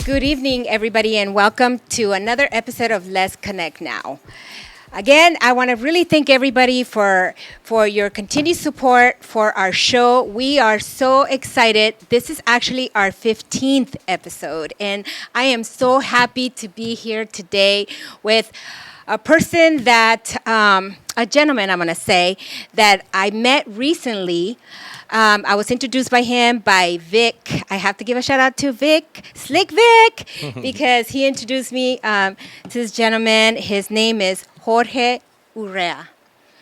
Good evening, everybody, and welcome to another episode of Let's Connect Now. Again, I want to really thank everybody for your continued support for our show. We are so excited. This is actually our 15th episode, and I am so happy to be here today with a person that, a gentleman, I'm going to say, that I met recently. I was introduced by him by Vic. I have to give a shout out to Vic, Slick Vic, because he introduced me to this gentleman. His name is Jorge Urrea.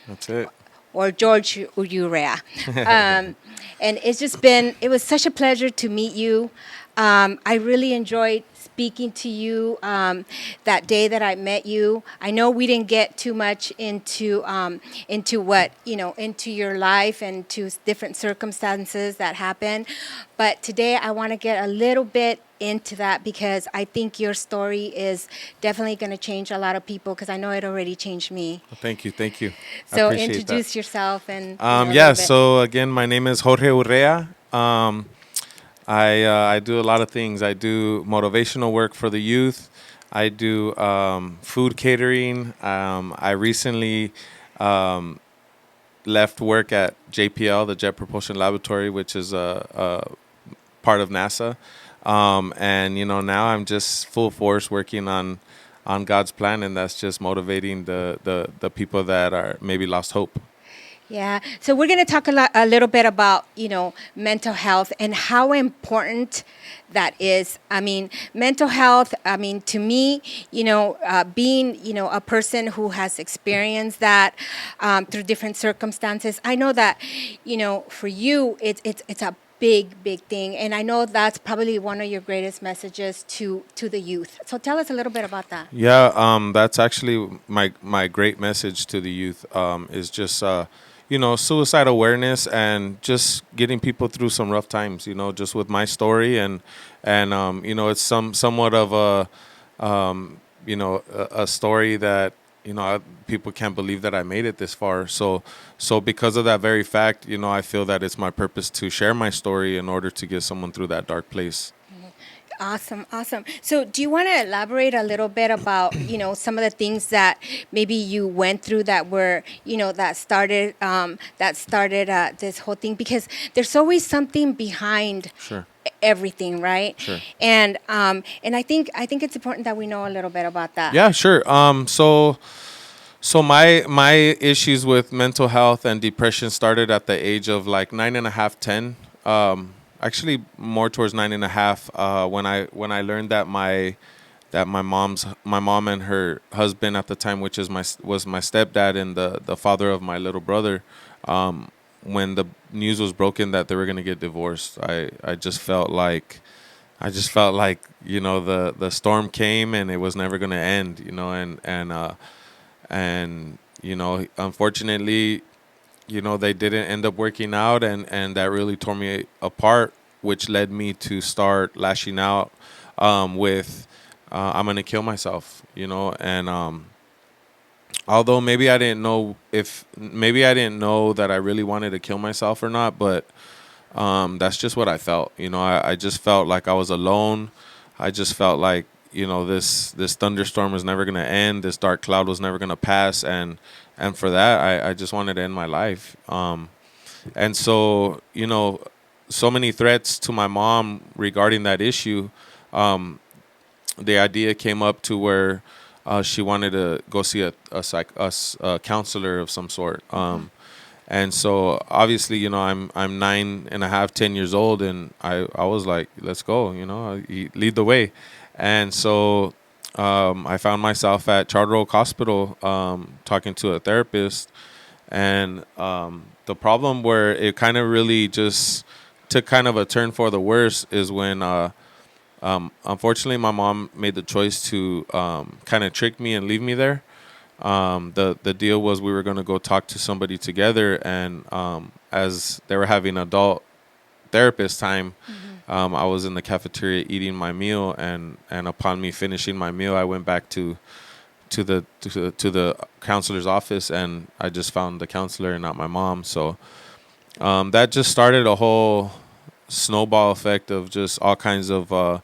That's it. Or George Urrea. And it was such a pleasure to meet you. I really enjoyed speaking to you that day that I met you. I know we didn't get too much into what, into your life and to different circumstances that happened. But today I want to get a little bit into that because I think your story is definitely going to change a lot of people because I know it already changed me. Well, thank you. So introduce yourself and So again, my name is Jorge Urrea. I do a lot of things. I do motivational work for the youth. I do food catering. I recently left work at JPL, the Jet Propulsion Laboratory, which is a part of NASA. And now I'm just full force working on God's plan, and that's just motivating the people that are maybe lost hope. Yeah. So we're going to talk a little bit about, mental health and how important that is. I mean, mental health, to me, being, a person who has experienced that through different circumstances, I know that, for you, it's a big thing. And I know that's probably one of your greatest messages to the youth. So tell us a little bit about that. Yeah, that's actually my great message to the youth is just, suicide awareness and just getting people through some rough times, just with my story. And it's somewhat of a story that, people can't believe that I made it this far. So because of that very fact, I feel that it's my purpose to share my story in order to get someone through that dark place. Awesome. So do you want to elaborate a little bit about, some of the things that maybe you went through that were, that started this whole thing? Because there's always something behind Sure. everything, right? Sure. And I think it's important that we know a little bit about that. Yeah, sure. So my issues with mental health and depression started at the age of like 9.5, 10. Actually, more towards 9.5. When I learned that my mom and her husband at the time, which was my stepdad and the father of my little brother, when the news was broken that they were gonna get divorced, I just felt like the storm came and it was never gonna end, and unfortunately, they didn't end up working out, and that really tore me apart, which led me to start lashing out with I'm gonna kill myself, and although maybe I didn't know that I really wanted to kill myself or not, but that's just what I felt. I just felt like I was alone. I just felt like this thunderstorm was never gonna end. This dark cloud was never gonna pass, and for that I just wanted to end my life. And so so many threats to my mom regarding that issue. The idea came up to where she wanted to go see a counselor of some sort. And so obviously, I'm 9.5, 10 years old, and I was like, let's go, lead the way. And so I found myself at Charter Oak Hospital talking to a therapist. And the problem where it kind of really just took kind of a turn for the worse is when unfortunately my mom made the choice to kind of trick me and leave me there. The deal was we were going to go talk to somebody together, and as they were having adult therapist time, I was in the cafeteria eating my meal, and upon me finishing my meal, I went back to the counselor's office, and I just found the counselor and not my mom. So that just started a whole snowball effect of just all kinds of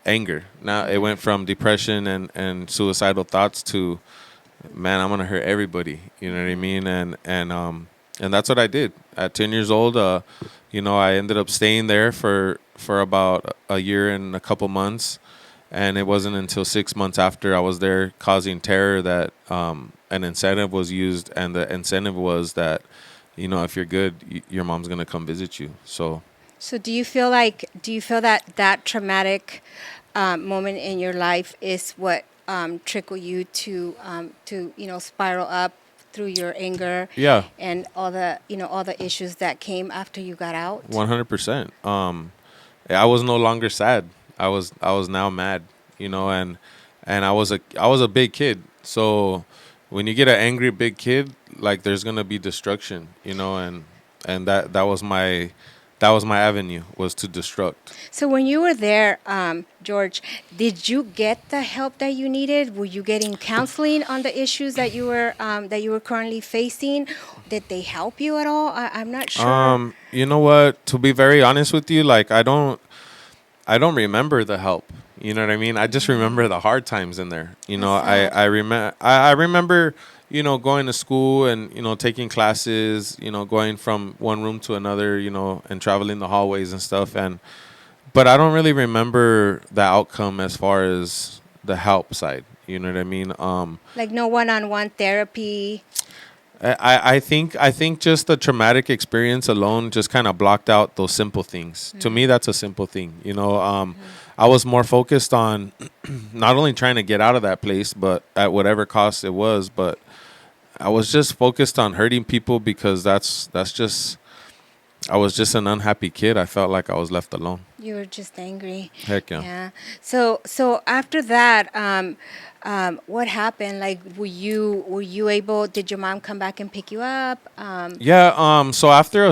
anger. Now it went from depression and suicidal thoughts to, man, I'm gonna hurt everybody. You know what I mean? And that's what I did at 10 years old. I ended up staying there for about a year and a couple months, and it wasn't until 6 months after I was there causing terror that an incentive was used, and the incentive was that, if you're good, your mom's gonna come visit you. So. So do you feel that that traumatic moment in your life is what trickled you to spiral up through your anger Yeah. and all the all the issues that came after you got out? 100%. I was no longer sad. I was now mad, and I was a big kid. So when you get an angry big kid, like there's gonna be destruction, and that was my avenue, was to destruct. So when you were there, George, did you get the help that you needed? Were you getting counseling on the issues that you were currently facing? Did they help you at all? I'm not sure. You know what? To be very honest with you, like I don't remember the help. You know what I mean? I just remember the hard times in there. That's sad. I remember, going to school and, taking classes, going from one room to another, and traveling the hallways and stuff. But I don't really remember the outcome as far as the help side. You know what I mean? Like no one-on-one therapy. I think just the traumatic experience alone just kind of blocked out those simple things. To me, that's a simple thing. I was more focused on not only trying to get out of that place, but at whatever cost it was. But I was just focused on hurting people because that's just I was just an unhappy kid. I felt like I was left alone. You were just angry. Heck yeah. Yeah. So after that, what happened? Like, were you able? Did your mom come back and pick you up? Yeah. So after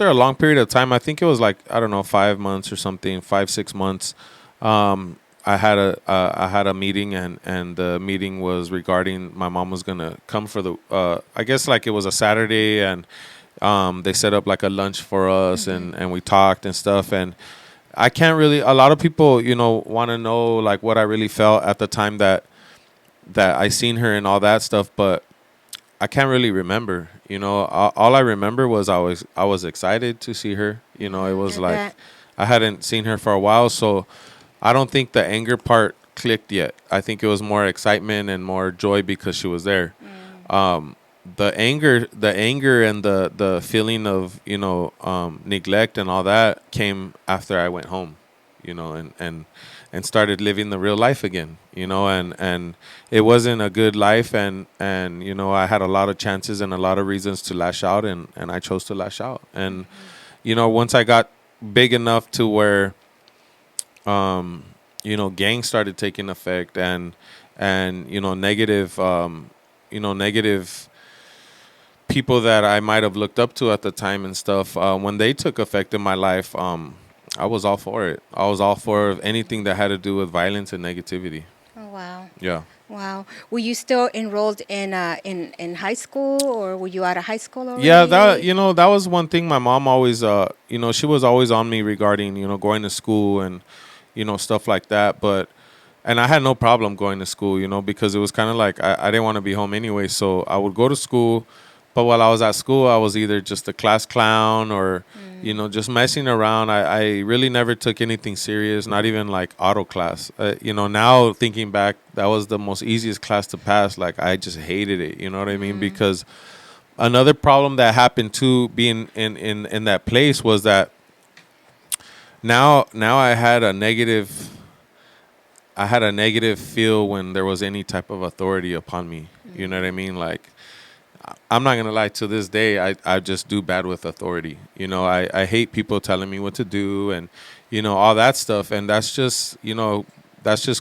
a long period of time, I think it was like, I don't know, 5 months or something, 5 6 months. I had a meeting, and the meeting was regarding my mom was gonna come for the. I guess like it was a Saturday, and they set up like a lunch for us, and we talked and stuff. And I can't really. A lot of people, want to know like what I really felt at the time that I seen her and all that stuff, but I can't really remember. All I remember was I was excited to see her. It was I like bet. I hadn't seen her for a while, so I don't think the anger part clicked yet. I think it was more excitement and more joy because she was there. The anger and the feeling of neglect and all that came after I went home, and started living the real life again, and it wasn't a good life, and I had a lot of chances and a lot of reasons to lash out, and I chose to lash out. And once I got big enough to where gangs started taking effect, and negative people that I might have looked up to at the time and stuff, when they took effect in my life, I was all for it. I was all for anything that had to do with violence and negativity. Oh wow. Yeah. Wow. Were you still enrolled in high school, or were you out of high school already? Yeah, that was one thing my mom always she was always on me regarding, going to school and stuff like that, and I had no problem going to school, because it was kind of like I didn't want to be home anyway, so I would go to school. But while I was at school, I was either just a class clown or, just messing around. I really never took anything serious, not even like auto class. Now thinking back, that was the most easiest class to pass. Like, I just hated it. You know what I mean? Because another problem that happened too, being in that place, was that now I had a negative feel when there was any type of authority upon me. You know what I mean? Like, I'm not gonna lie. To this day, I just do bad with authority. I hate people telling me what to do, and all that stuff. And that's just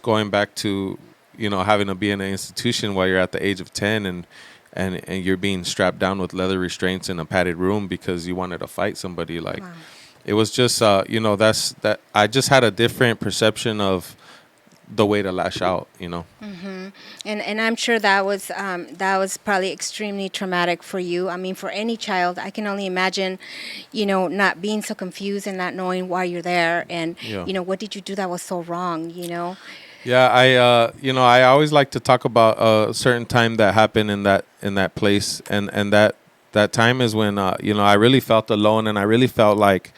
going back to having to be in an institution while you're at the age of 10, and you're being strapped down with leather restraints in a padded room because you wanted to fight somebody. Like, Wow. it was just that's that. I just had a different perception of the way to lash out, you know. And I'm sure that was probably extremely traumatic for you. I mean, for any child, I can only imagine, not being so confused and not knowing why you're there, and Yeah. what did you do that was so wrong, Yeah, I always like to talk about a certain time that happened in that place, and that time is when I really felt alone, and I really felt like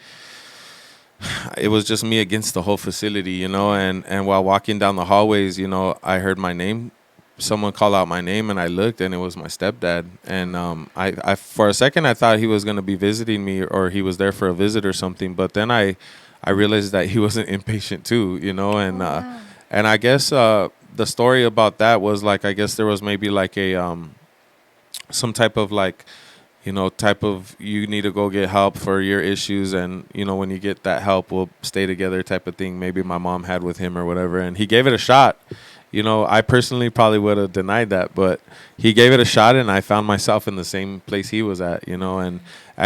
it was just me against the whole facility, and while walking down the hallways, I heard my name. Someone called out my name, and I looked, and it was my stepdad. And I for a second I thought he was going to be visiting me, or he was there for a visit or something. But then I realized that he was an inpatient too, and Wow. and I guess the story about that was like, I guess there was maybe like a some type of like, type of, you need to go get help for your issues, and when you get that help, we'll stay together type of thing. Maybe my mom had with him or whatever, and he gave it a shot. I personally probably would have denied that, but he gave it a shot, and I found myself in the same place he was at, and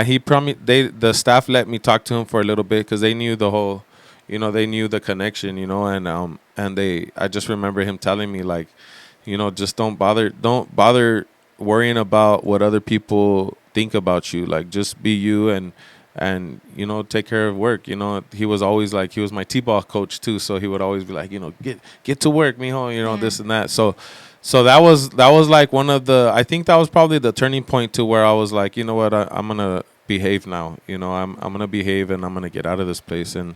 he promised, the staff let me talk to him for a little bit because they knew the whole, they knew the connection, and I just remember him telling me like, just don't bother worrying about what other people think about you. Like, just be you, and take care of work. He was always like, he was my t-ball coach too, so he would always be like, get to work, mijo, this and that. So that was like one of the, I think that was probably the turning point to where I was like, you know what, I'm gonna behave now. I'm gonna behave, and I'm gonna get out of this place. And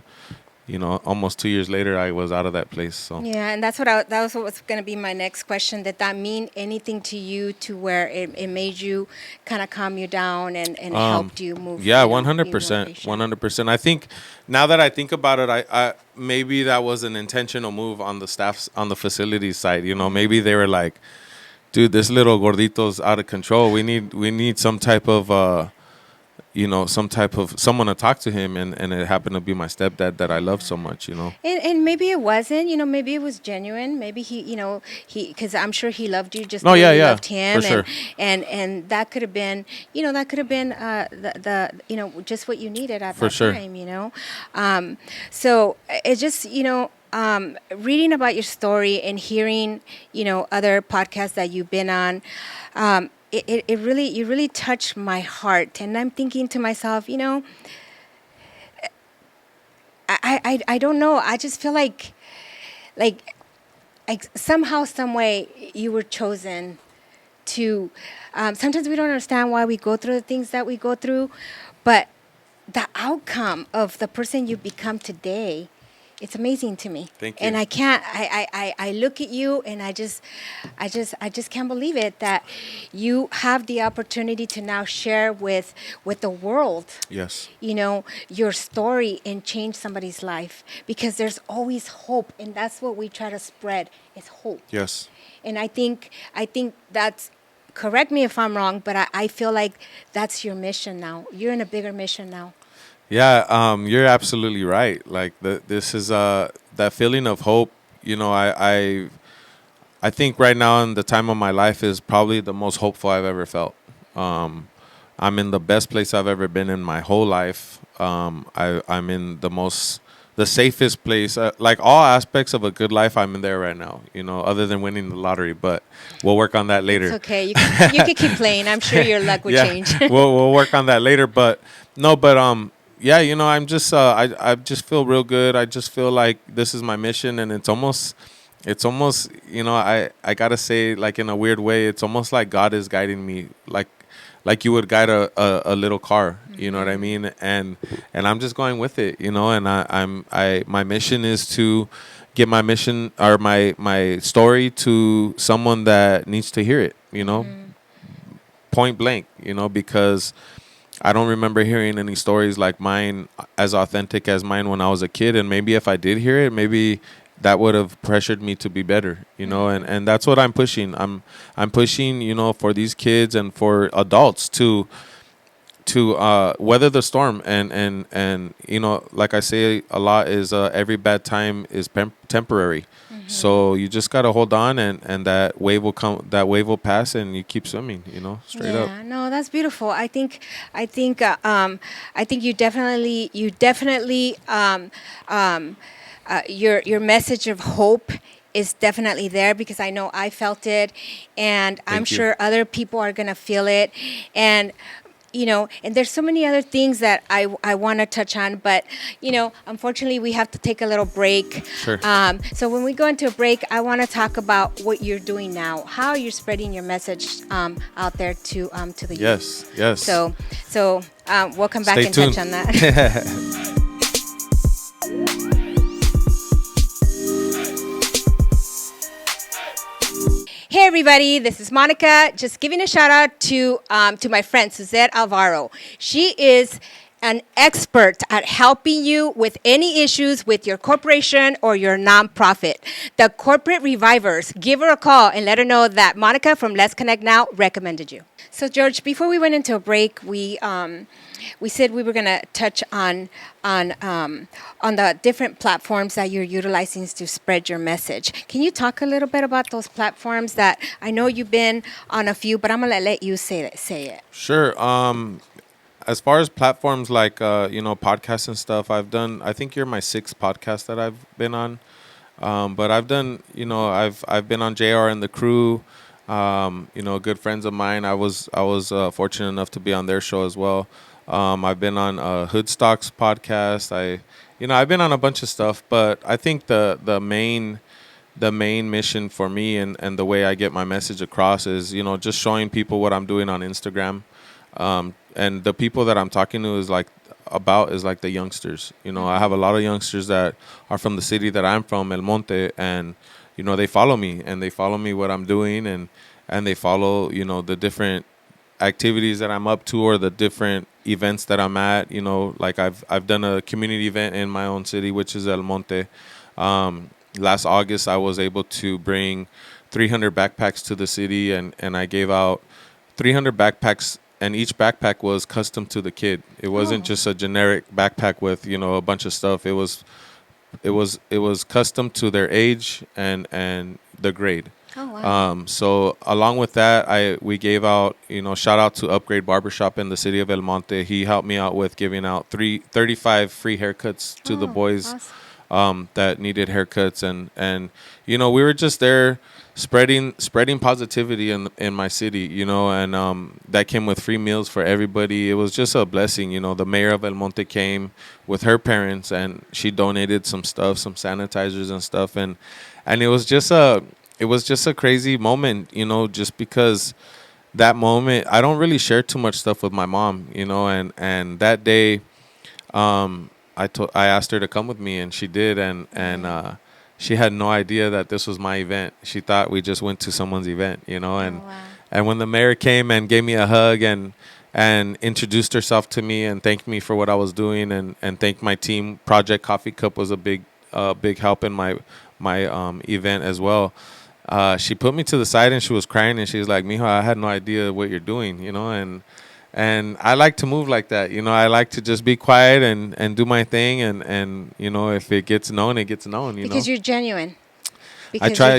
almost 2 years later, I was out of that place. So Yeah, and that was what was going to be my next question. Did that mean anything to you, to where it made you kind of calm you down, and helped you move? yeah, Be more 100%, patient? 100%. I think now that I think about it, I maybe that was an intentional move on the staff's, on the facility side. Maybe they were like, dude, this little gordito's out of control. We need some type of someone to talk to him, and it happened to be my stepdad that I love so much. And maybe it wasn't, maybe it was genuine. Maybe because I'm sure he loved you just the Oh way yeah, you yeah, loved him, for sure. and that could have been, the just what you needed at For that sure. time. So it just, reading about your story and hearing, other podcasts that you've been on, it really, you really touched my heart. And I'm thinking to myself, I don't know. I just feel like somehow, some way, you were chosen to. Sometimes we don't understand why we go through the things that we go through, but the outcome of the person you become today, it's amazing to me. Thank you. And I can't. I look at you, and I just can't believe it, that you have the opportunity to now share with the world, Yes. your story, and change somebody's life, because there's always hope, and that's what we try to spread, is hope. Yes. And I think that's, correct me if I'm wrong, but I feel like that's your mission now. You're in a bigger mission now. Yeah, you're absolutely right. Like, this is that feeling of hope. I think right now in the time of my life is probably the most hopeful I've ever felt. I'm in the best place I've ever been in my whole life. I'm in the safest place. Like, all aspects of a good life, I'm in there right now. Other than winning the lottery, but we'll work on that later. It's okay. You can keep playing. I'm sure your luck will change. we'll work on that later. But no, but yeah, I'm just I just feel real good. I just feel like this is my mission, and it's almost I gotta say, like, in a weird way, it's almost like God is guiding me, like you would guide a little car. You know what I mean? And I'm just going with it. And my mission is to get my mission, or my story, to someone that needs to hear it. Point blank. Because I don't remember hearing any stories like mine, as authentic as mine, when I was a kid. And maybe if I did hear it, maybe that would have pressured me to be better, and that's what I'm pushing. I'm pushing, for these kids and for adults to weather the storm. And like I say a lot, is every bad time is temporary. So you just got to hold on, and that wave will come, that wave will pass, and you keep swimming, straight up. Yeah, no, that's beautiful. I think you definitely, your message of hope is definitely there, because I know I felt it, and I'm Thank you. sure other people are going to feel it. And and there's so many other things that I want to touch on, but unfortunately we have to take a little break. Sure. So when we go into a break, I want to talk about what you're doing now, how you're spreading your message out there to the youth. Yes. So we'll come back Stay and tuned. touch on that. Hey everybody, this is Monica. Just giving a shout out to my friend Suzette Alvaro. She is an expert at helping you with any issues with your corporation or your nonprofit. The Corporate Revivers. Give her a call and let her know that Monica from Let's Connect Now recommended you. So George, before we went into a break, we said we were going to touch on the different platforms that you're utilizing to spread your message. Can you talk a little bit about those platforms? That I know you've been on a few, but I'm gonna let you say it. Sure. As far as platforms like podcasts and stuff, I think you're my sixth podcast that I've been on. But I've done, I've been on JR and the Crew. Good friends of mine. I was fortunate enough to be on their show as well. I've been on Hoodstock's podcast. I've been on a bunch of stuff, but I think the main mission for me and the way I get my message across is, just showing people what I'm doing on Instagram. And the people that I'm talking to is like the youngsters. I have a lot of youngsters that are from the city that I'm from, El Monte, and they follow me what I'm doing, and they follow the different activities that I'm up to or the different events that I'm at. Like I've done a community event in my own city, which is El Monte. Last August, I was able to bring 300 backpacks to the city, and I gave out 300 backpacks, and each backpack was custom to the kid. It wasn't just a generic backpack with a bunch of stuff. It was custom to their age and the grade. Oh wow. So along with that, we gave out, shout out to Upgrade Barbershop in the city of El Monte. He helped me out with giving out 35 free haircuts to the boys. Awesome. That needed haircuts, and we were just there spreading positivity in my city, and that came with free meals for everybody. It was just a blessing. The mayor of El Monte came with her parents, and she donated some stuff, some sanitizers and stuff, and it was just a crazy moment, just because that moment I don't really share too much stuff with my mom, and that day I asked her to come with me, and she did, and she had no idea that this was my event. She thought we just went to someone's event, and wow. and when the mayor came and gave me a hug and introduced herself to me and thanked me for what I was doing and thanked my team. Project Coffee Cup was a big help in my event as well. She put me to the side and she was crying and she was like, "Mijo, I had no idea what you're doing," and I like to move like that. I like to just be quiet and do my thing, and if it gets known, it gets known. Because you're genuine. I try,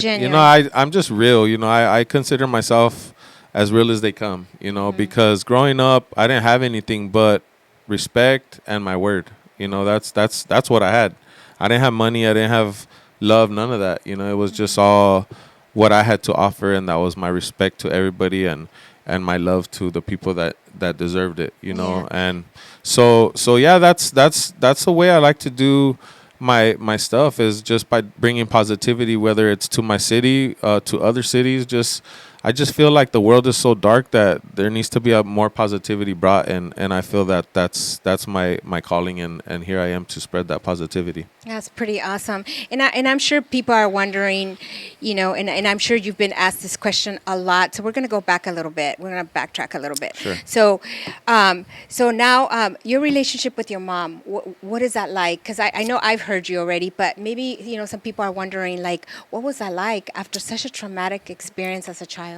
I'm just real. I consider myself as real as they come. Because growing up, I didn't have anything but respect and my word. That's what I had. I didn't have money. I didn't have love. None of that. It was just all what I had to offer, and that was my respect to everybody and my love to the people that deserved it. Yeah. And so yeah, that's the way I like to do my stuff, is just by bringing positivity, whether it's to my city, to other cities. I just feel like the world is so dark that there needs to be a more positivity brought, and I feel that's my calling, and here I am to spread that positivity. That's pretty awesome. And I'm sure people are wondering, and I'm sure you've been asked this question a lot. So we're going to go back a little bit. We're going to backtrack a little bit. Sure. So now your relationship with your mom, what is that like? Because I know I've heard you already, but maybe, some people are wondering, like, what was that like after such a traumatic experience as a child?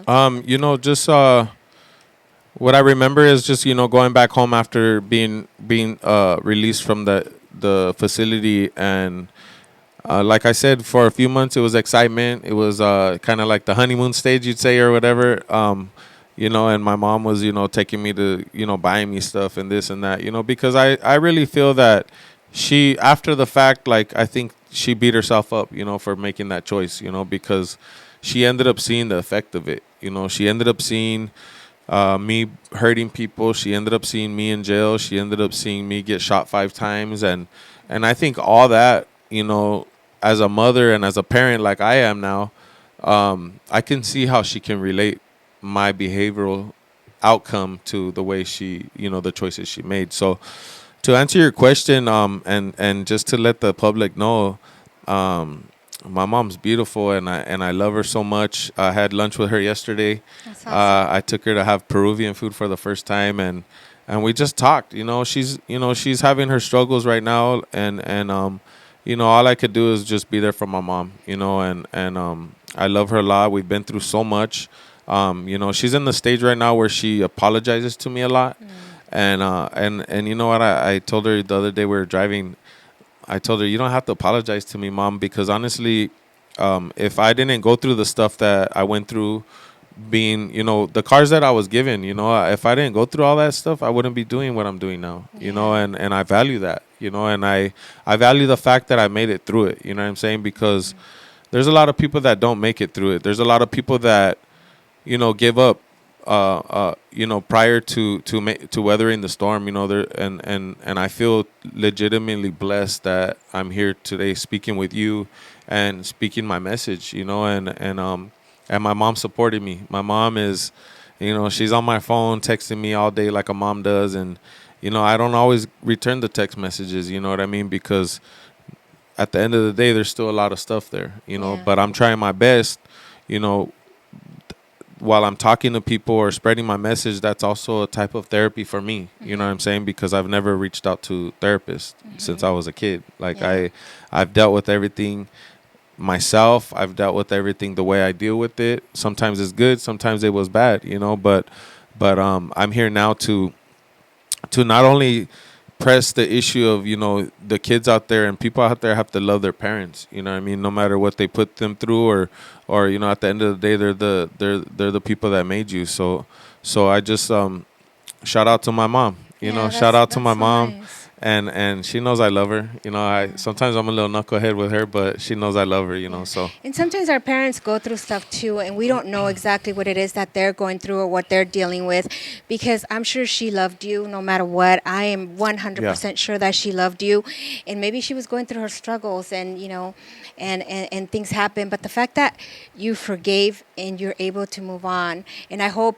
Just what I remember is just going back home after being released from the facility, and like I said, for a few months it was excitement. It was kind of like the honeymoon stage, you'd say, or whatever. And my mom was taking me to buying me stuff and this and that, because I really feel that she, after the fact, like, I think she beat herself up, for making that choice, because she ended up seeing the effect of it. She ended up seeing me hurting people. She ended up seeing me in jail. She ended up seeing me get shot 5 times, and I think all that, as a mother and as a parent like I am now, I can see how she can relate my behavioral outcome to the way she, the choices she made. So to answer your question, and just to let the public know, um, my mom's beautiful, and I love her so much. I had lunch with her yesterday. That's awesome. I took her to have Peruvian food for the first time, and we just talked. She's having her struggles right now, and all I could do is just be there for my mom. And I love her a lot. We've been through so much. She's in the stage right now where she apologizes to me a lot. And you know what? I told her the other day we were driving. I told her, you don't have to apologize to me, Mom, because honestly, if I didn't go through the stuff that I went through, being, the cars that I was given, if I didn't go through all that stuff, I wouldn't be doing what I'm doing now, and I value that, and I value the fact that I made it through it. You know what I'm saying? Because there's a lot of people that don't make it through it. There's a lot of people that, give up, prior to weathering the storm, there, and I feel legitimately blessed that I'm here today speaking with you and speaking my message, and my mom supported me. My mom is, she's on my phone texting me all day like a mom does, and I don't always return the text messages, you know what I mean, because at the end of the day there's still a lot of stuff there, Yeah. but I'm trying my best, you know while I'm talking to people or spreading my message. That's also a type of therapy for me. You know what I'm saying? Because I've never reached out to therapists since I was a kid. Like, Yeah. I've dealt with everything myself. I've dealt with everything the way I deal with it. Sometimes it's good, sometimes it was bad, but I'm here now to not only press the issue of, the kids out there and people out there have to love their parents, you know what I mean, no matter what they put them through, or at the end of the day they're the people that made you. So I just shout out to my mom, Yeah, shout out to that's my so mom, nice. and she knows I love her. I sometimes I'm a little knucklehead with her, but she knows I love her, Yeah. so And sometimes our parents go through stuff too, and we don't know exactly what it is that they're going through or what they're dealing with, because I'm sure she loved you no matter what. I am yeah. 100% sure that she loved you, and maybe she was going through her struggles, and and things happen. But the fact that you forgave and you're able to move on, and I hope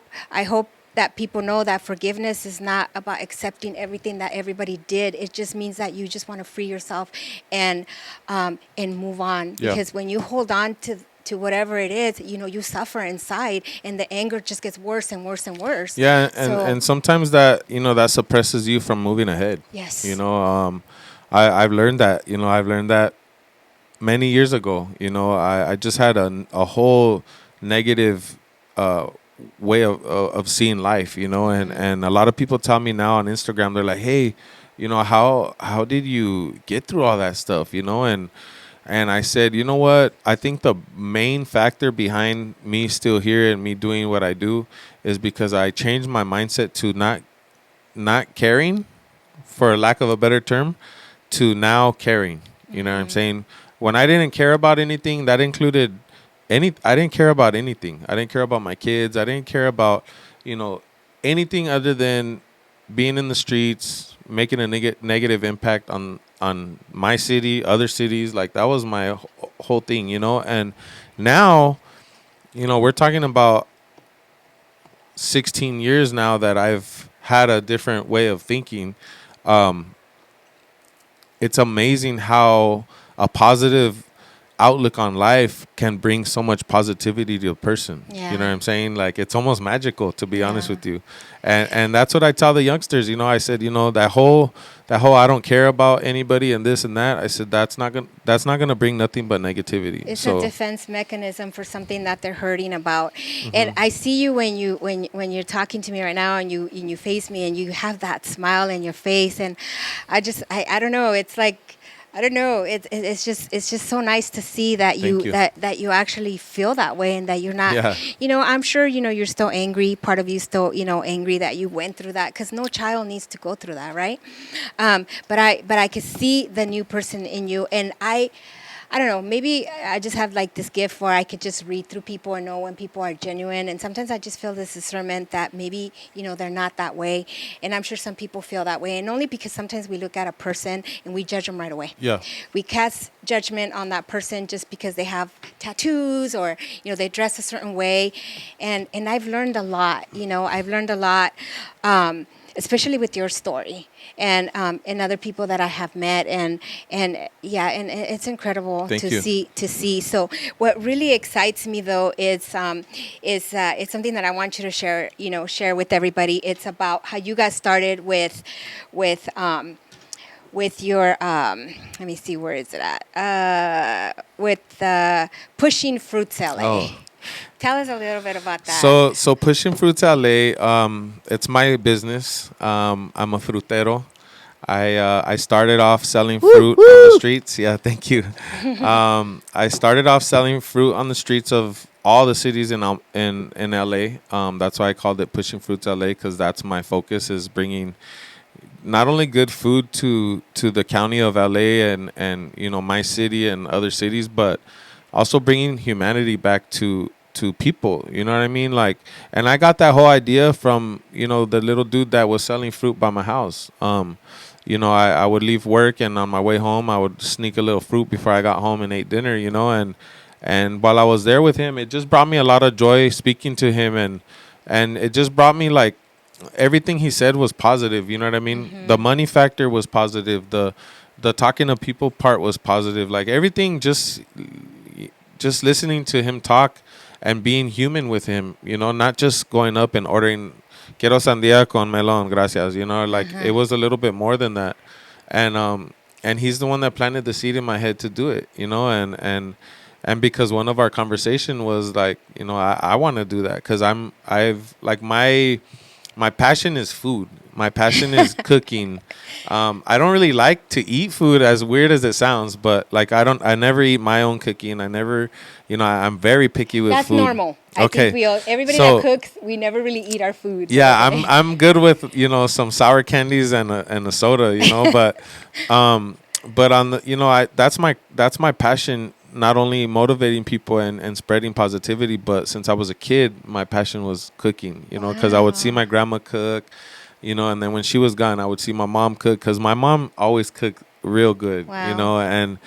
that people know that forgiveness is not about accepting everything that everybody did. It just means that you just want to free yourself and move on. Yeah. Because when you hold on to whatever it is, you suffer inside, and the anger just gets worse and worse and worse. Yeah, So and sometimes that, that suppresses you from moving ahead. You yes. know, I've learned that. I've learned that many years ago. I just had a whole negative way of seeing life. And a lot of people tell me now on Instagram, they're like, hey, how did you get through all that stuff? And I said, you know what? I think the main factor behind me still here and me doing what I do is because I changed my mindset to not caring, for lack of a better term, to now caring. You know what I'm saying? When I didn't care about anything, that included I didn't care about anything. I didn't care about my kids. I didn't care about, anything other than being in the streets, making a negative impact on my city, other cities. Like, that was my whole thing, And now, we're talking about 16 years now that I've had a different way of thinking. Um, it's amazing how a positive outlook on life can bring so much positivity to a person. You know Yeah. what I'm saying? Like, it's almost magical, to be honest Yeah. with you. And that's what I tell the youngsters. I said, that whole I don't care about anybody and this and that. I said that's not gonna bring nothing but negativity. It's a So defense mechanism for something that they're hurting about. And mhm. I see you when you're talking to me right now, and you face me, and you have that smile in your face, and I don't know, it's like I don't know. It's just so nice to see that Thank you you. that you actually feel that way and that you're not. Yeah. I'm sure you're still angry. Part of you still angry that you went through that because no child needs to go through that, right? But I could see the new person in you, and I don't know, maybe I just have like this gift where I could just read through people and know when people are genuine. And sometimes I just feel this discernment that maybe, they're not that way. And I'm sure some people feel that way. And only because sometimes we look at a person and we judge them right away. Yeah. We cast judgment on that person just because they have tattoos or, they dress a certain way. And I've learned a lot, I've learned a lot. Especially with your story and other people that I have met and yeah, and it's incredible Thank you. to see. So what really excites me though is it's something that I want you to share with everybody. It's about how you got started with your let me see, where is it at, with Pushing Fruits LA. Oh. Tell us a little bit about that. So Pushing Fruits LA, it's my business. I'm a frutero. I started off selling fruit on the streets. Yeah, thank you. I started off selling fruit on the streets of all the cities in LA. That's why I called it Pushing Fruits LA, because that's my focus, is bringing not only good food to the county of LA and my city and other cities, but also bringing humanity back to people. You know what I mean? Like, and I got that whole idea from the little dude that was selling fruit by my house. I would leave work, and on my way home I would sneak a little fruit before I got home and ate dinner. And while I was there with him, it just brought me a lot of joy speaking to him, and it just brought me, like, everything he said was positive. You know what I mean? Mm-hmm. The money factor was positive. The talking to people part was positive. Like, everything, just listening to him talk and being human with him, not just going up and ordering quiero sandía con melón, gracias. Like, it was a little bit more than that. And he's the one that planted the seed in my head to do it, and because one of our conversation was like, I want to do that, because I've like, my passion is food. My passion is cooking. I don't really like to eat food, as weird as it sounds, but like, I never eat my own cooking. I never, I'm very picky with That's food. normal. I think everybody that cooks, we never really eat our food. Yeah, I'm good with some sour candies and a soda, but on the that's my passion. Not only motivating people and spreading positivity, but since I was a kid, my passion was cooking. Because I would see my grandma cook, and then when she was gone, I would see my mom cook, because my mom always cooked real good. Wow.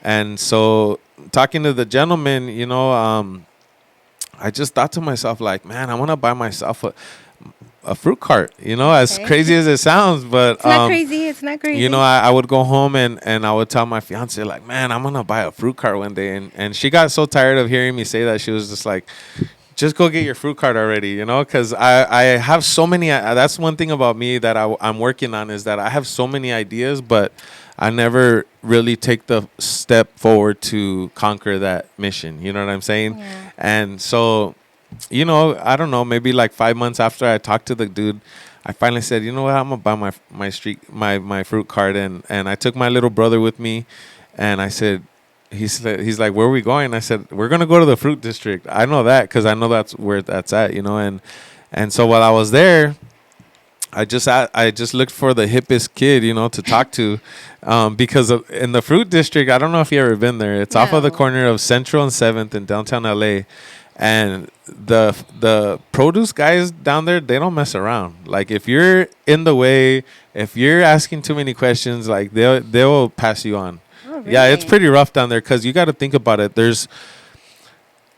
And so talking to the gentleman, I just thought to myself, like, man, I want to buy myself a fruit cart, as crazy as it sounds, but it's not crazy. It's not crazy. I would go home and I would tell my fiance, like, man, I'm gonna buy a fruit cart one day, and she got so tired of hearing me say that, she was just like, just go get your fruit cart already, because I have so many. That's one thing about me that I'm working on, is that I have so many ideas, but I never really take the step forward to conquer that mission. You know what I'm saying? Yeah. And so, I don't know, maybe like 5 months after I talked to the dude, I finally said, you know what, I'm gonna buy my fruit cart, and I took my little brother with me, and I said, he's like, where are we going? I said, we're gonna go to the fruit district. I know that because I know that's where that's at, and so while I was there, I just looked for the hippest kid, to talk to, because in the fruit district, I don't know if you ever been there. It's off of the No. corner of Central and 7th in downtown LA, and the produce guys down there, they don't mess around. Like, if you're in the way, if you're asking too many questions, like, they'll pass you on. Oh, Yeah, it's really? pretty rough down there, because you got to think about it. There's,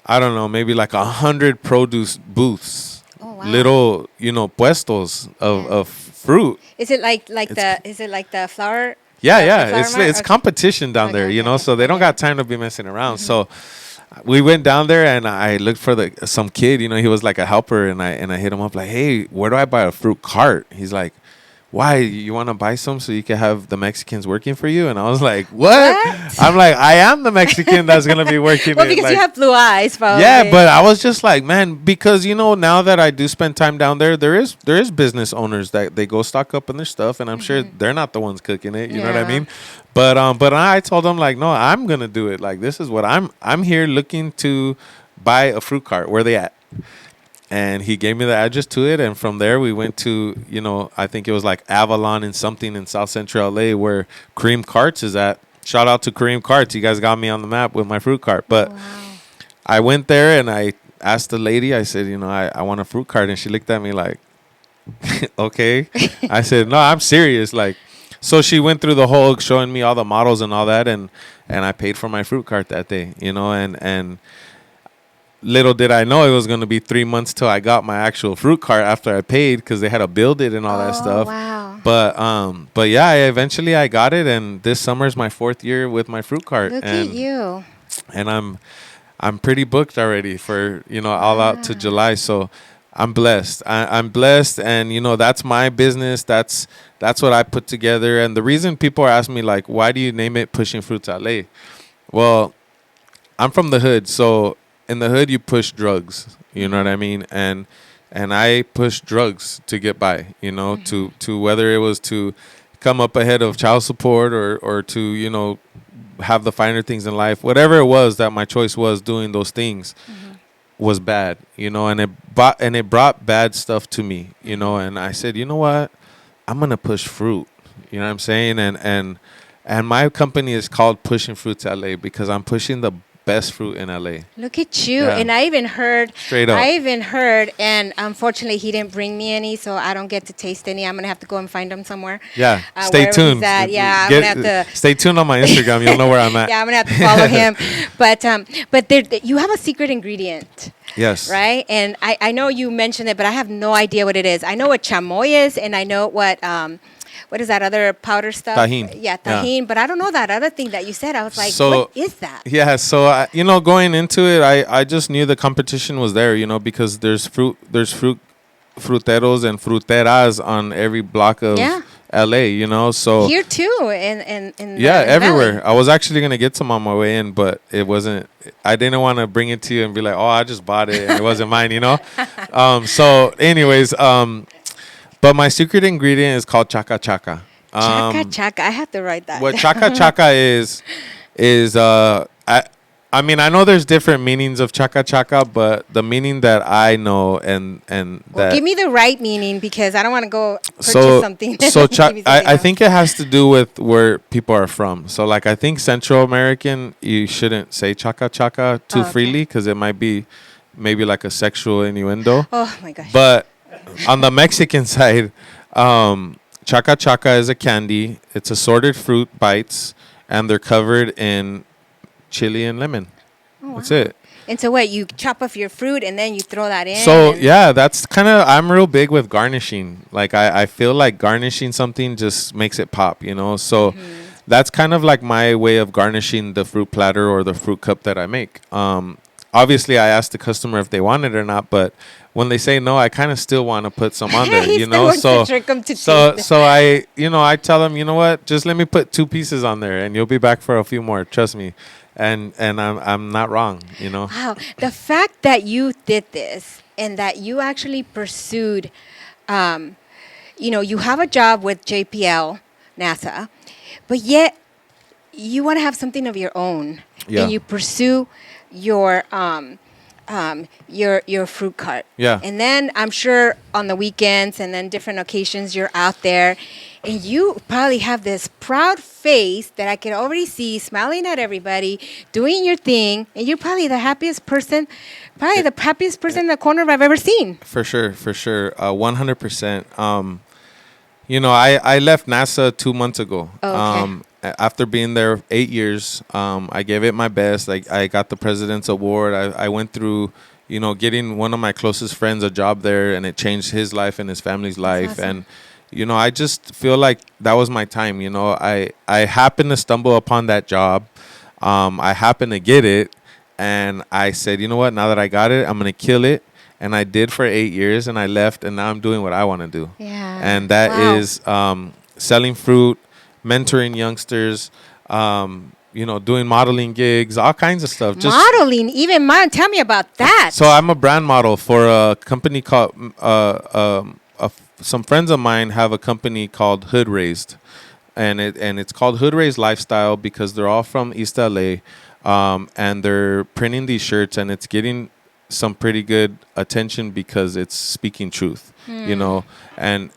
I don't know, maybe like 100 produce booths. Oh, wow. Little, puestos of fruit. Is it like It's- the flower? Yeah. the flower It's mart? it's Okay. competition down there, Okay. so they don't got time to be messing around. So we went down there, and I looked for some kid, he was like a helper, and I hit him up like, hey, where do I buy a fruit cart? He's like, why, you want to buy some so you can have the Mexicans working for you? And I was like, what? What? I'm like, I am the Mexican that's gonna be working Well, it. because Like, you have blue eyes, probably. yeah, but I was just like, man, because now that I do spend time down there, there is business owners that they go stock up on their stuff, and I'm sure they're not the ones cooking it. You know what I Yeah. mean? But I told them, like, no, I'm gonna do it. Like, this is what I'm here looking to buy a fruit cart. Where they at? And he gave me the address to it, and from there we went to, I think it was like Avalon and something in South Central LA where Kareem Carts is at. Shout out to Kareem Carts. You guys got me on the map with my fruit cart. But Wow. I went there and I asked the lady, I said, I want a fruit cart. And she looked at me like, okay. I said, no, I'm serious. Like, so she went through the whole showing me all the models and all that. And I paid for my fruit cart that day, and little did I know it was going to be 3 months till I got my actual fruit cart after I paid, because they had to build it and all that stuff. Wow. But yeah, eventually I got it, and this summer is my 4th year with my fruit cart. Look and at you. and I'm pretty booked already for all out to July. So I'm blessed. I'm blessed, and that's my business. That's what I put together. And the reason people are asking me, like, why do you name it Pushing Fruits LA? Well, I'm from the hood, so in the hood you push drugs. You know what I mean? And I pushed drugs to get by. To whether it was to come up ahead of child support or to have the finer things in life, whatever it was that my choice was, doing those things was bad, and it brought bad stuff to me, and I said, you know what, I'm gonna push fruit, you know what I'm saying, and my company is called Pushing Fruits LA because I'm pushing the best fruit in LA. Look at you. Yeah. And I even heard, Straight up. and unfortunately he didn't bring me any, so I don't get to taste any. I'm going to have to go and find them somewhere. Yeah, stay wherever tuned. he's at. Yeah, I'm going to have to. Stay tuned on my Instagram. You'll know where I'm at. Yeah, I'm going to have to follow him. But you have a secret ingredient. Yes. Right? And I know you mentioned it, but I have no idea what it is. I know what chamoy is, and I know what is that other powder stuff? Tajin. Yeah, tajin. But I don't know that other thing that you said. I was like, So, what is that? Yeah, so going into it, I just knew the competition was there, because there's fruiteros and fruteras on every block of LA, so Here too, in yeah, the everywhere. valley. I was actually gonna get some on my way in, but it wasn't. I didn't want to bring it to you and be like, oh, I just bought it and it wasn't mine, So, anyways, but my secret ingredient is called chaka chaka. Chaka chaka. I have to write that. What chaka chaka is I mean, I know there's different meanings of chaka chaka, but the meaning that I know and Well, that give me the right meaning, because I don't want to go purchase so something. so Give me something I else. think it has to do with where people are from. So like I think Central American, you shouldn't say chaka chaka too okay. freely because it might be maybe like a sexual innuendo. Oh my gosh. But on the Mexican side, chaka chaka is a candy. It's assorted fruit bites, and they're covered in chili and lemon. Oh, That's wow. it. And so what? You chop off your fruit and then you throw that in. So and- yeah, that's kind of, I'm real big with garnishing. Like I feel like garnishing something just makes it pop, So that's kind of like my way of garnishing the fruit platter or the fruit cup that I make. Obviously, I ask the customer if they want it or not, but when they say no, I kind of still want to put some on there, He still wants to trick 'em to taste it. so I, I tell them, you know what, just let me put 2 pieces on there, and you'll be back for a few more. Trust me, and I'm not wrong, Wow. The fact that you did this and that you actually pursued, you have a job with JPL, NASA, but yet you want to have something of your own. Yeah. And you pursue your fruit cart. Yeah. And then I'm sure on the weekends and then different occasions you're out there, and you probably have this proud face that I can already see, smiling at everybody, doing your thing, and you're probably the happiest person, in the corner I've ever seen. For sure, 100%. I left NASA 2 months ago. Oh, okay. After being there 8 years, I gave it my best. I got the President's Award. I went through, getting one of my closest friends a job there, and it changed his life and his family's life. awesome. And, I just feel like that was my time. I happened to stumble upon that job. I happened to get it. And I said, you know what? Now that I got it, I'm going to kill it. and I did for 8 years, and I left, and now I'm doing what I want to do. Yeah. And that Wow. is selling fruit, mentoring youngsters, doing modeling gigs, all kinds of stuff. Just Modeling, even model. Tell me about that. so I'm a brand model for a company called some friends of mine have a company called Hood Raised, and it's called Hood Raised Lifestyle because they're all from East LA, and they're printing these shirts, and it's getting some pretty good attention because it's speaking truth, and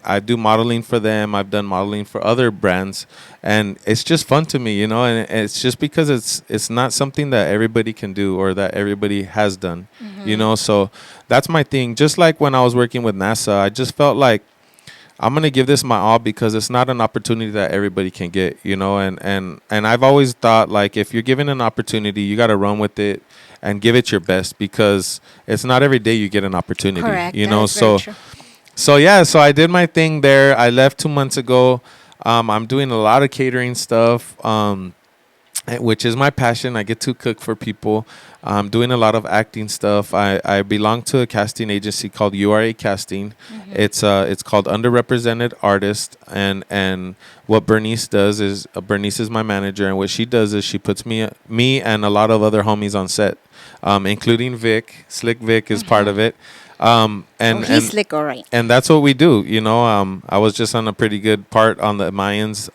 I do modeling for them. I've done modeling for other brands, and it's just fun to me, and it's just because it's not something that everybody can do or that everybody has done, so that's my thing. Just like when I was working with NASA, I just felt like I'm gonna give this my all because it's not an opportunity that everybody can get, and I've always thought, like, if you're given an opportunity, you got to run with it and give it your best because it's not every day you get an opportunity. Correct. That is So very true. so I did my thing there. I left 2 months ago. I'm doing a lot of catering stuff. Which is my passion. I get to cook for people. I'm doing a lot of acting stuff. I belong to a casting agency called URA Casting. It's called Underrepresented Artist, and what Bernice does is Bernice is my manager, and what she does is she puts me and a lot of other homies on set, including Vic. Slick Vic is part of it. He's slick, all right. And that's what we do. I was just on a pretty good part on the Mayans,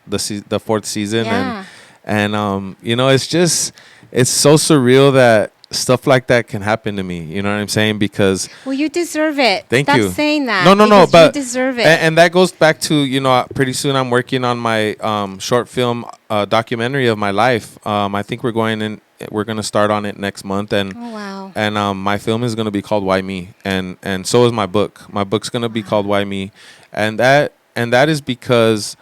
the fourth season, Yeah. and it's so surreal that stuff like that can happen to me. You know what I'm saying? Because Well, you deserve it. thank Stop you. saying that. No, because but you deserve it. and that goes back to pretty soon I'm working on my short film documentary of my life. I think we're going to start on it next month, and Oh, wow. and my film is going to be called Why Me, and so is my book. My book's going to be called Why Me, and that is because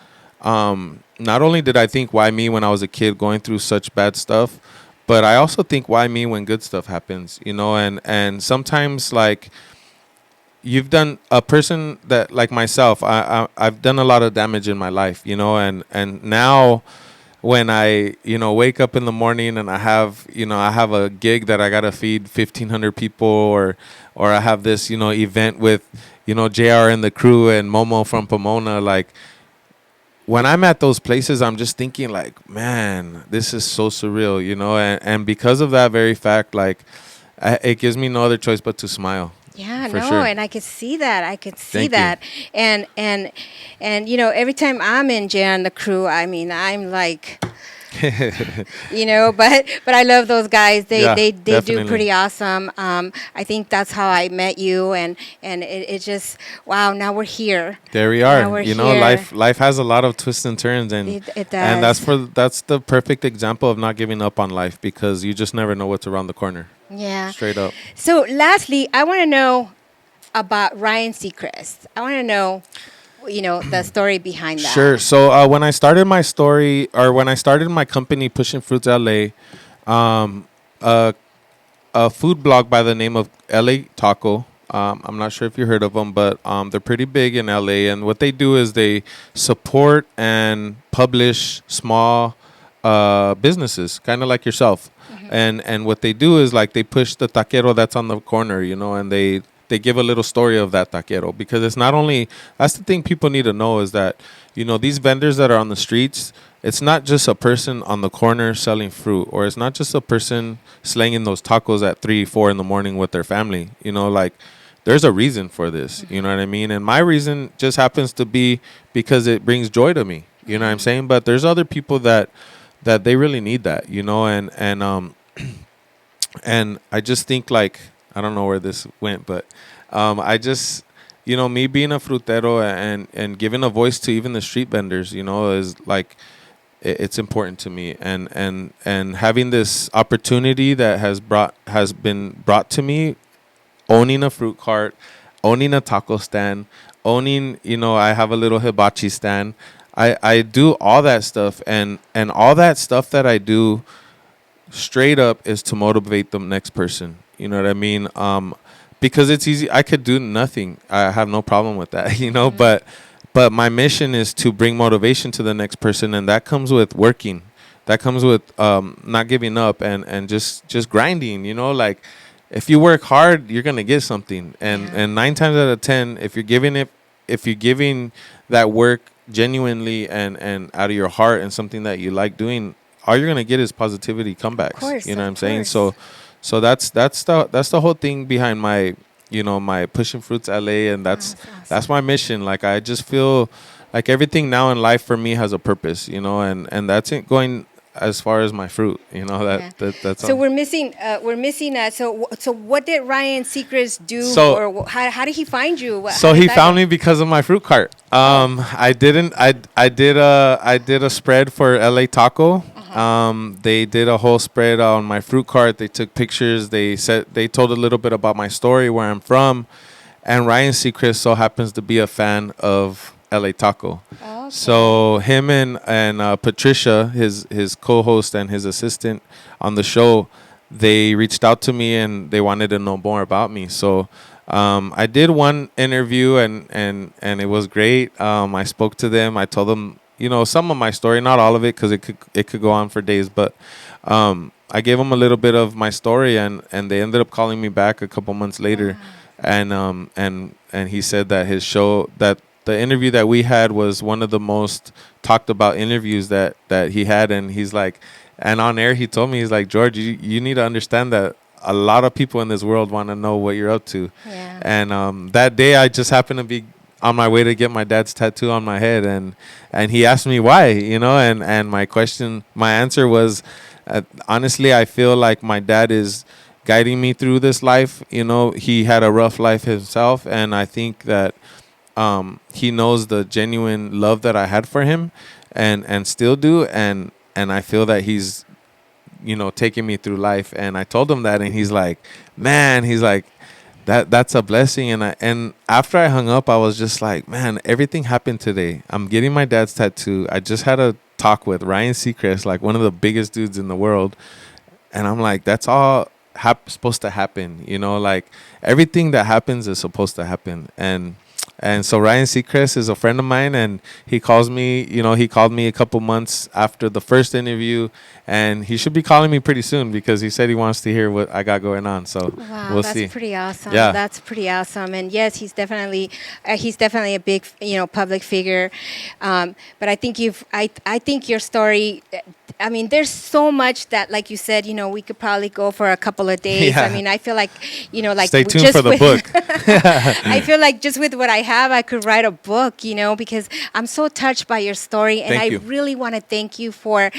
not only did I think why me when I was a kid going through such bad stuff, but I also think why me when good stuff happens, and sometimes, like, you've done a person that, like myself, I've done a lot of damage in my life, and now when I wake up in the morning and I have a gig that I gotta feed 1,500 people, or I have this event with JR and the crew and Momo from Pomona, like, when I'm at those places, I'm just thinking, like, man, this is so surreal, and because of that very fact, like, it gives me no other choice but to smile. Yeah, For no, sure. and I could see that. I could see Thank you. that. And every time I'm in Jay and the crew, I mean, I'm like, but I love those guys. Yeah, They do definitely. pretty awesome. I think that's how I met you, and it just, wow, now we're here. There we Now are. we're here. Life has a lot of twists and turns, and It and does. that's the perfect example of not giving up on life, because you just never know what's around the corner. Yeah. Straight up. So lastly, I want to know about Ryan Seacrest. I want to know, the story behind that. Sure. So when I started my story, or when I started my company, Pushing Fruits LA, a food blog by the name of LA Taco. I'm not sure if you heard of them, but they're pretty big in LA. And what they do is they support and publish small businesses, kind of like yourself. And what they do is, like, they push the taquero that's on the corner, and they give a little story of that taquero, because it's not only, that's the thing people need to know, is that these vendors that are on the streets, it's not just a person on the corner selling fruit, or it's not just a person slanging those tacos at 3-4 in the morning with their family. Like, there's a reason for this. You know what I mean? And my reason just happens to be because it brings joy to me. You know what I'm saying? But there's other people that they really need that, and I just think, like, I don't know where this went, but I just, me being a frutero and giving a voice to even the street vendors, is like, it's important to me, and having this opportunity that has been brought to me, owning a fruit cart, owning a taco stand, owning, I have a little hibachi stand. I do all that stuff, and all that stuff that I do straight up is to motivate the next person. You know what I mean? Because it's easy. I could do nothing. I have no problem with that, but my mission is to bring motivation to the next person, and that comes with working. That comes with not giving up and just grinding, like, if you work hard, you're gonna get something. And 9 times out of 10, if you're giving that work genuinely and out of your heart and something that you like doing, all you're gonna get is positivity comebacks. course, You know what of I'm saying? course. So that's the whole thing behind my my Pushing Fruits LA, and that's Awesome. my mission. Like I just feel like everything now in life for me has a purpose, and that's it going as far as my fruit, Yeah. that's So all. we're missing. So what did Ryan Seacrest do, So or how did he find you? So he found me because of my fruit cart. I didn't. I did a spread for LA Taco. They did a whole spread on my fruit cart. They took pictures. They told a little bit about my story, where I'm from, and Ryan Seacrest so happens to be a fan of LA Taco. Okay. So him and Patricia, his co-host and his assistant on the show, they reached out to me and they wanted to know more about me. So I did one interview and it was great. I spoke to them. I told them some of my story, not all of it, because it could go on for days. But I gave them a little bit of my story, and they ended up calling me back a couple months later, and he said that his show, that the interview that we had was one of the most talked about interviews that he had. And he's like, and on air he told me, he's like, George, you need to understand that a lot of people in this world want to know what you're up to. Yeah. And that day I just happened to be on my way to get my dad's tattoo on my head, and he asked me why, and my answer was, honestly, I feel like my dad is guiding me through this life. He had a rough life himself, and I think that he knows the genuine love that I had for him, and still do, and I feel that he's taking me through life. And I told him that, and he's like, man, he's like, that's a blessing. And after I hung up, I was just like, man, everything happened today. I'm getting my dad's tattoo. I just had a talk with Ryan Seacrest, like one of the biggest dudes in the world, and I'm like, that's all supposed to happen. Like everything that happens is supposed to happen. And so Ryan Seacrest is a friend of mine, and he calls me. He called me a couple months after the first interview, and he should be calling me pretty soon because he said he wants to hear what I got going on. So Wow, we'll that's see. pretty awesome. Yeah. That's pretty awesome. And yes, he's definitely a big, public figure. But I think I think your story. I mean, there's so much that, like you said, we could probably go for a couple of days. Yeah. I mean, I feel like, like Stay tuned just for the with- book. I feel like just with what I have, I could write a book, because I'm so touched by your story, and Thank I you. really want to thank you for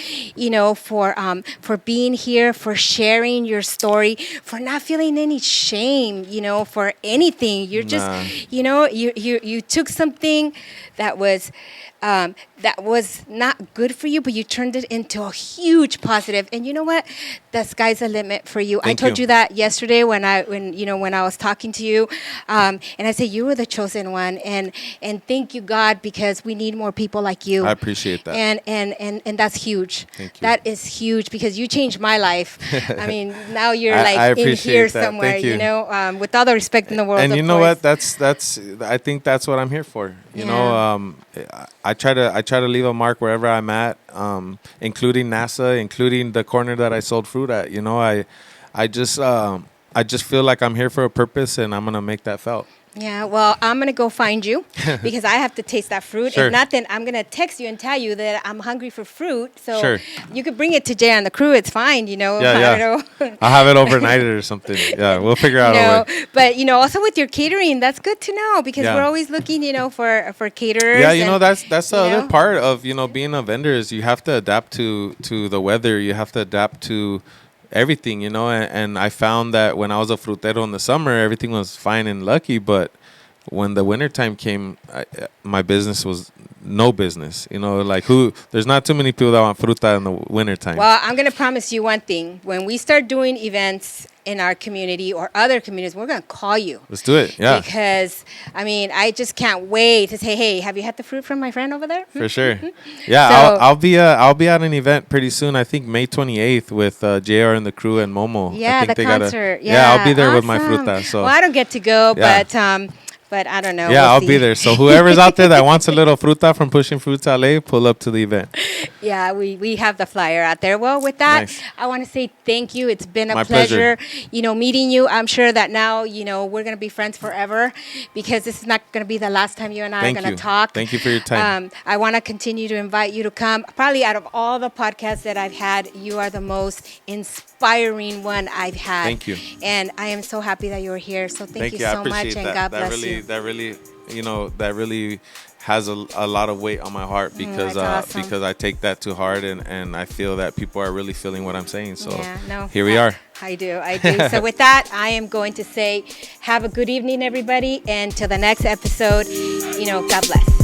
being here, for sharing your story, for not feeling any shame, for anything. You're just, Nah. you took something that was not good for you, but you turned it into a huge positive. And you know what? The sky's the limit for you. I Thank told you. you that yesterday when I was talking to you, and I said you were the chosen one, and thank you, God, because we need more people like you. I appreciate that. And that's huge. Thank you. That is huge because you changed my life. I mean, now you're I in appreciate here that. somewhere, Thank you. with all the respect in the world. And of you know course. what? That's I think that's what I'm here for. Yeah. I try to leave a mark wherever I'm at, including NASA, including the corner that I sold fruit at. I just feel like I'm here for a purpose, and I'm gonna make that felt. Yeah, well, I'm going to go find you because I have to taste that fruit. Sure. If not, then I'm going to text you and tell you that I'm hungry for fruit. So Sure. you could bring it to Jay and the crew. It's fine, Yeah, I don't know. I'll have it overnighted or something. Yeah, we'll figure out a way. But, also with your catering, that's good to know because Yeah. we're always looking, for caterers. Yeah, and, that's the other know. part of being a vendor is you have to adapt to the weather. You have to adapt to everything, and I found that when I was a frutero in the summer, everything was fine and lucky, but when the wintertime came, my business was no business. There's not too many people that want fruta in the wintertime. Well, I'm going to promise you one thing. When we start doing events in our community or other communities, we're going to call you. Let's do it. Yeah, Because, I just can't wait to say, hey, have you had the fruit from my friend over there? for sure. Yeah, So- I'll be at an event pretty soon. I think May 28th with JR and the crew and Momo. I Yeah, think the they concert. I'll be there with my Awesome. fruta. So Well, I don't get to go, Yeah. but I don't know. Yeah, We'll I'll see. be there. So whoever's out there that wants a little fruta from Pushing Fruits LA, pull up to the event. Yeah, we have the flyer out there. Well, with that, Nice. I want to say thank you. It's been a My pleasure, pleasure. meeting you. I'm sure that now, we're going to be friends forever because this is not going to be the last time you and I Thank are going you. to talk. Thank you for your time. I want to continue to invite you to come. Probably out of all the podcasts that I've had, you are the most inspiring one I've had. Thank you. And I am so happy that you're here. So thank you I so appreciate much, and that. God That bless really, you. that really has a lot of weight on my heart because that's awesome. because I take that to heart and I feel that people are really feeling what I'm saying. So Yeah, no, here we are. I do. So with that, I am going to say, have a good evening, everybody, and till the next episode, God bless.